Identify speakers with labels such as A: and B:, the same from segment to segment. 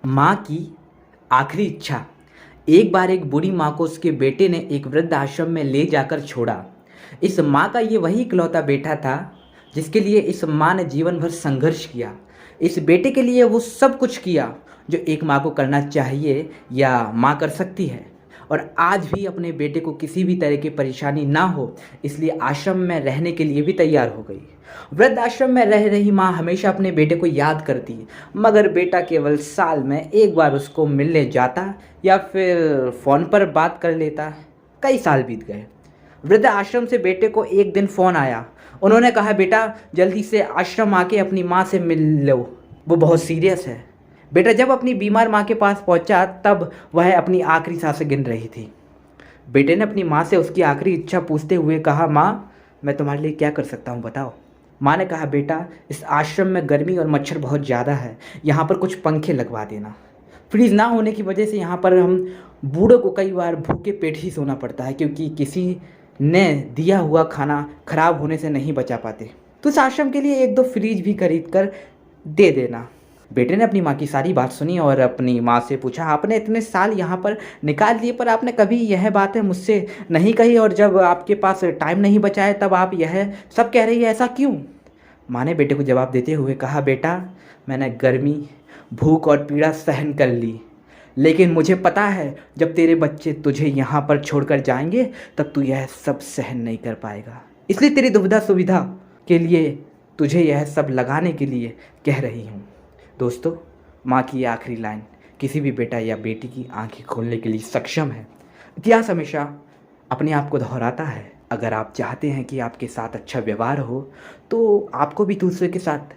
A: माँ की आखिरी इच्छा। एक बार एक बूढ़ी माँ को उसके बेटे ने एक वृद्ध आश्रम में ले जाकर छोड़ा। इस माँ का ये वही इकलौता बेटा था जिसके लिए इस माँ ने जीवन भर संघर्ष किया। इस बेटे के लिए वो सब कुछ किया जो एक माँ को करना चाहिए या माँ कर सकती है। और आज भी अपने बेटे को किसी भी तरह की परेशानी ना हो इसलिए आश्रम में रहने के लिए भी तैयार हो गई। वृद्ध आश्रम में रह रही माँ हमेशा अपने बेटे को याद करती, मगर बेटा केवल साल में एक बार उसको मिलने जाता या फिर फ़ोन पर बात कर लेता। कई साल बीत गए। वृद्ध आश्रम से बेटे को एक दिन फ़ोन आया। उन्होंने कहा, बेटा जल्दी से आश्रम आके अपनी माँ से मिल लो, वो बहुत सीरियस है। बेटा जब अपनी बीमार माँ के पास पहुंचा तब वह अपनी आखिरी सांसें गिन रही थी। बेटे ने अपनी माँ से उसकी आखिरी इच्छा पूछते हुए कहा, माँ मैं तुम्हारे लिए क्या कर सकता हूँ बताओ। माँ ने कहा, बेटा इस आश्रम में गर्मी और मच्छर बहुत ज़्यादा है, यहाँ पर कुछ पंखे लगवा देना। फ्रीज ना होने की वजह से यहाँ पर हम बूढ़ों को कई बार भूखे पेट ही सोना पड़ता है क्योंकि किसी ने दिया हुआ खाना खराब होने से नहीं बचा पाते। तो इस आश्रम के लिए एक दो फ्रीज भी खरीद कर दे देना। बेटे ने अपनी माँ की सारी बात सुनी और अपनी माँ से पूछा, आपने इतने साल यहाँ पर निकाल दिए पर आपने कभी यह बातें मुझसे नहीं कही, और जब आपके पास टाइम नहीं बचा है तब आप यह सब कह रही है, ऐसा क्यों? माँ ने बेटे को जवाब देते हुए कहा, बेटा मैंने गर्मी, भूख और पीड़ा सहन कर ली, लेकिन मुझे पता है जब तेरे बच्चे तुझे यहाँ पर छोड़कर जाएंगे तब तू यह सब सहन नहीं कर पाएगा। इसलिए तेरी दुविधा सुविधा के लिए तुझे यह सब लगाने के लिए कह रही हूँ। दोस्तों, माँ की ये आखिरी लाइन किसी भी बेटा या बेटी की आंखें खोलने के लिए सक्षम है। इतिहास हमेशा अपने आप को दोहराता है। अगर आप चाहते हैं कि आपके साथ अच्छा व्यवहार हो तो आपको भी दूसरे के साथ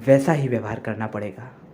A: वैसा ही व्यवहार करना पड़ेगा।